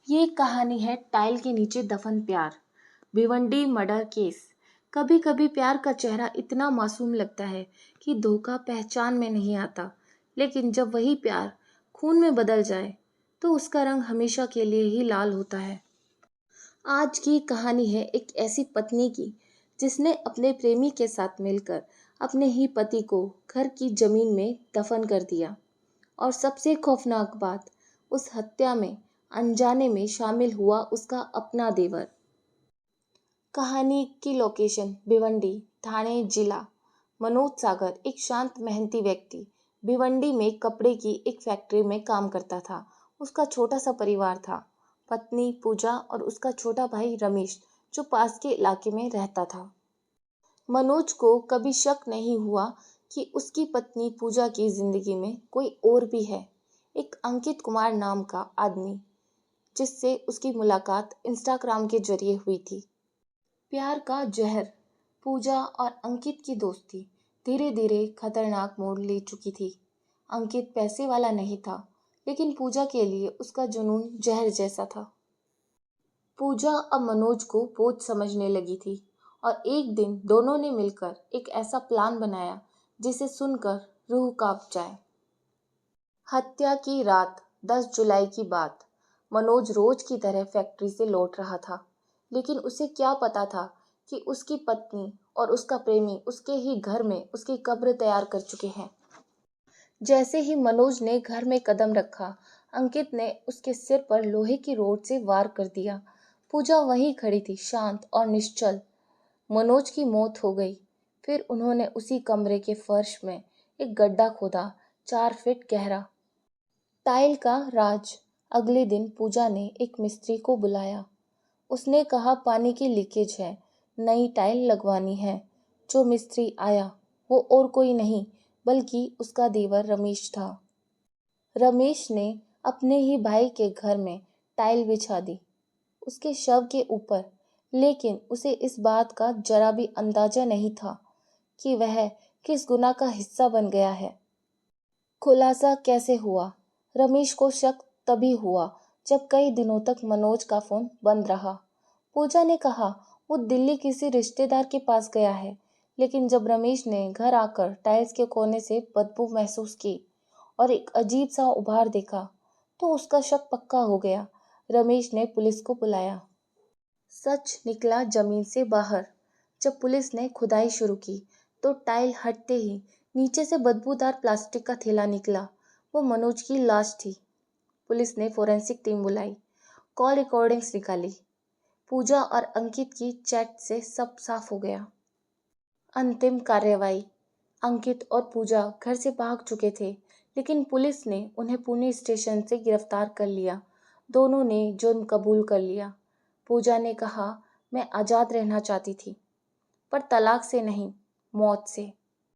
ये कहानी है टाइल के नीचे दफन प्यार। Bhiwandi murder case. कभी कभी प्यार का चेहरा इतना मासूम लगता है कि धोखा पहचान में नहीं आता, लेकिन जब वही प्यार खून में बदल जाए तो उसका रंग हमेशा के लिए ही लाल होता है। आज की कहानी है एक ऐसी पत्नी की जिसने अपने प्रेमी के साथ मिलकर अपने ही पति को घर की जमीन में दफन कर दिया। और सबसे खौफनाक बात, उस हत्या में अनजाने में शामिल हुआ उसका अपना देवर। कहानी की लोकेशन भिवंडी, ठाणे जिला। मनोज सागर एक शांत मेहनती व्यक्ति भिवंडी में कपड़े की एक फैक्ट्री में काम करता था। उसका छोटा सा परिवार था, पत्नी पूजा और उसका छोटा भाई रमेश जो पास के इलाके में रहता था। मनोज को कभी शक नहीं हुआ कि उसकी पत्नी पूजा की जिंदगी में कोई और भी है, एक अंकित कुमार नाम का आदमी जिससे उसकी मुलाकात इंस्टाग्राम के जरिए हुई थी। प्यार का जहर। पूजा और अंकित की दोस्ती धीरे धीरे खतरनाक मोड़ ले चुकी थी। अंकित पैसे वाला नहीं था, लेकिन पूजा के लिए उसका जुनून जहर जैसा था। पूजा अब मनोज को बोझ समझने लगी थी और एक दिन दोनों ने मिलकर एक ऐसा प्लान बनाया जिसे सुनकर रूह कांप जाए। हत्या की रात, 10 जुलाई की बात। मनोज रोज की तरह फैक्ट्री से लौट रहा था, लेकिन उसे क्या पता था कि उसकी पत्नी और उसका प्रेमी उसके ही घर में उसकी कब्र तैयार कर चुके हैं। जैसे ही मनोज ने घर में कदम रखा, अंकित ने उसके सिर पर लोहे की रोड से वार कर दिया। पूजा वहीं खड़ी थी, शांत और निश्चल। मनोज की मौत हो गई। फिर उन्होंने उसी कमरे के फर्श में एक गड्ढा खोदा, 4 फीट गहरा। टाइल का राज। अगले दिन पूजा ने एक मिस्त्री को बुलाया। उसने कहा पानी की लीकेज है, नई टाइल लगवानी है। जो मिस्त्री आया वो और कोई नहीं बल्कि उसका देवर रमेश था। रमेश ने अपने ही भाई के घर में टाइल बिछा दी, उसके शव के ऊपर, लेकिन उसे इस बात का जरा भी अंदाजा नहीं था कि वह किस गुनाह का हिस्सा बन गया है। खुलासा कैसे हुआ? रमेश को शक तभी हुआ जब कई दिनों तक मनोज का फोन बंद रहा। पूजा ने कहा वो दिल्ली किसी रिश्तेदार के पास गया है, लेकिन जब रमेश ने घर आकर टाइल्स के कोने से बदबू महसूस की और एक अजीब सा उभार देखा तो उसका शक पक्का हो गया। रमेश ने पुलिस को बुलाया। सच निकला जमीन से बाहर। जब पुलिस ने खुदाई शुरू की तो टाइल हटते ही नीचे से बदबूदार प्लास्टिक का थैला निकला। वो मनोज की लाश थी। पुलिस ने फोरेंसिक टीम बुलाई, कॉल रिकॉर्डिंग्स निकाली। पूजा और अंकित की चैट से सब साफ हो गया। अंतिम कार्रवाई। अंकित और पूजा घर से भाग चुके थे, लेकिन पुलिस ने उन्हें पुणे स्टेशन से गिरफ्तार कर लिया। दोनों ने जुर्म कबूल कर लिया। पूजा ने कहा मैं आज़ाद रहना चाहती थी, पर तलाक से नहीं, मौत से।